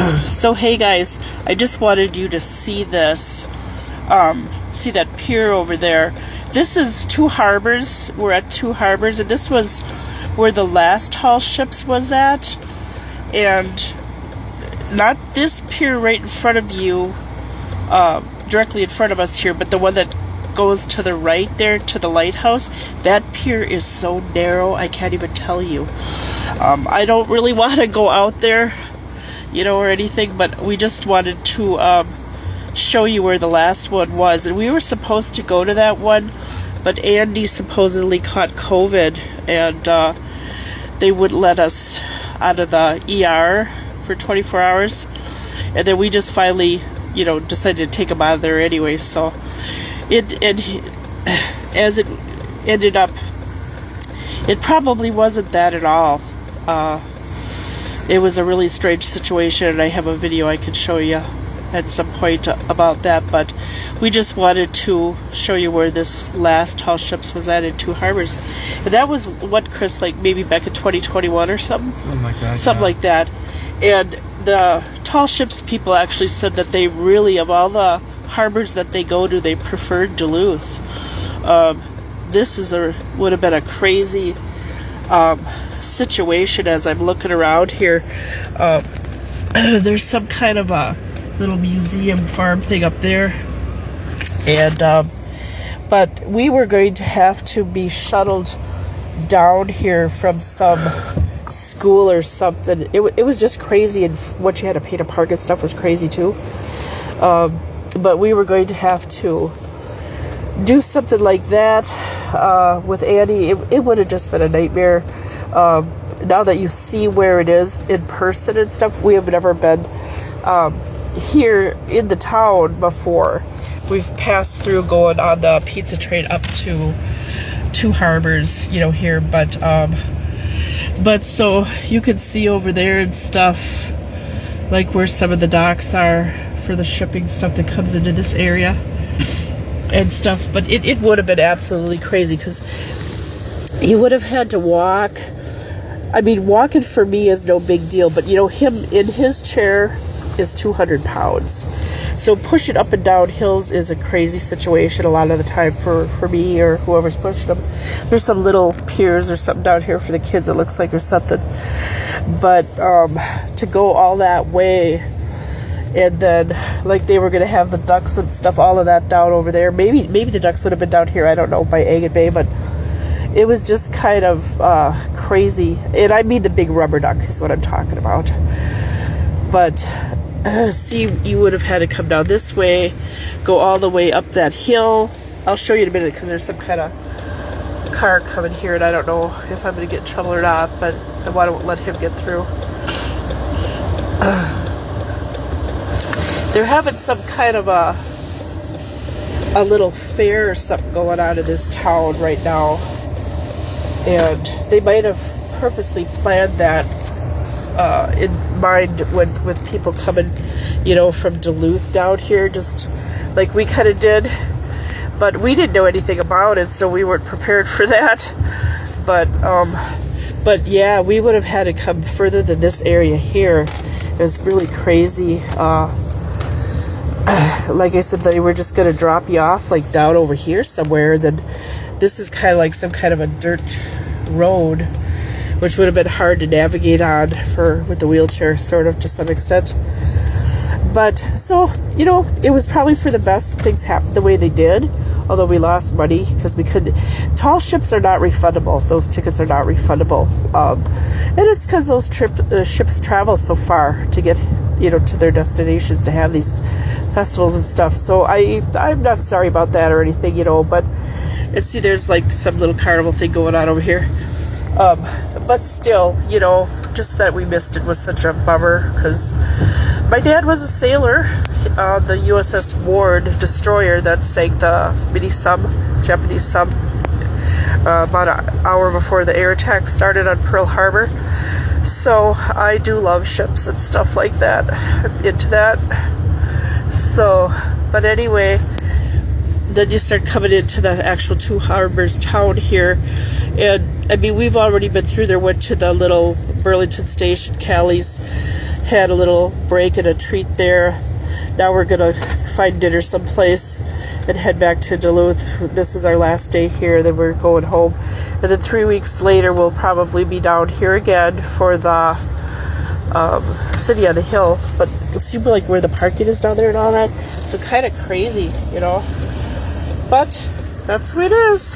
So hey guys, I just wanted you to see this. See that pier over there. This is Two Harbors. We're at Two Harbors, and this was where the last tall ships was at. And not this pier right in front of you, directly in front of us here, but the one that goes to the right there to the lighthouse. That pier is so narrow, I can't even tell you. I don't really want to go out there, you know, or anything, but we just wanted to show you where the last one was. And we were supposed to go to that one, but Andy supposedly caught COVID, and they wouldn't let us out of the ER for 24 hours. And then we just finally, you know, decided to take him out of there anyway. So as it ended up, it probably wasn't that at all. It was a really strange situation, and I have a video I could show you at some point about that, but we just wanted to show you where this last tall ships was at in Two Harbors. And that was what, Chris, like maybe back in 2021 or something? Something like that. Something like that. And the tall ships people actually said that they really, of all the harbors that they go to, they preferred Duluth. This would have been a crazy situation. As I'm looking around here, there's some kind of a little museum farm thing up there, and but we were going to have to be shuttled down here from some school or something. It was just crazy, and what you had to pay to park and stuff was crazy too. But we were going to have to do something like that with Andy. It would have just been a nightmare. Now that you see where it is in person and stuff, we have never been here in the town before. We've passed through going on the pizza train up to Two Harbors, you know, here, but so you can see over there and stuff, like where some of the docks are for the shipping stuff that comes into this area and stuff. But it would have been absolutely crazy, because you would have had to walk. I mean, walking for me is no big deal, but you know, him in his chair is 200 pounds. So pushing up and down hills is a crazy situation a lot of the time for me or whoever's pushing them. There's some little piers or something down here for the kids, it looks like, or something. But to go all that way, and then like they were going to have the ducks and stuff, all of that down over there. Maybe the ducks would have been down here, I don't know, by Agate Bay, but it was just kind of crazy. And I mean the big rubber duck is what I'm talking about. But see, you would have had to come down this way, go all the way up that hill. I'll show you in a minute, because there's some kind of car coming here, and I don't know if I'm going to get in trouble or not, but I want to let him get through. They're having some kind of a little fair or something going on in this town right now, and they might have purposely planned that in mind with people coming, you know, from Duluth down here, just like we kind of did, but we didn't know anything about it, so we weren't prepared for that. But yeah, we would have had to come further than this area here. It was really crazy. Like I said, they were just going to drop you off like down over here somewhere. Then this is kind of like some kind of a dirt road, which would have been hard to navigate on with the wheelchair, sort of, to some extent. But so, you know, it was probably for the best that things happened the way they did, although we lost money because we couldn't. Tall ships are not refundable. Those tickets are not refundable, and it's because those ships travel so far to get, you know, to their destinations, to have these festivals and stuff. So I'm not sorry about that or anything, you know. But and see, there's like some little carnival thing going on over here. But still, you know, just that we missed it was such a bummer, because my dad was a sailor on the USS Ward destroyer that sank the mini sub, Japanese sub, about an hour before the air attack started on Pearl Harbor. So I do love ships and stuff like that. I'm into that. So, but anyway, then you start coming into the actual Two Harbors town here, and I mean, we've already been through there. Went to the little Burlington station, Callie's had a little break and a treat there. Now we're gonna find dinner someplace and head back to Duluth. This is our last day here, then we're going home. And then 3 weeks later, we'll probably be down here again for the City on the Hill. But it seems like where the parking is down there and all that. So kind of crazy, you know. But that's the way it is.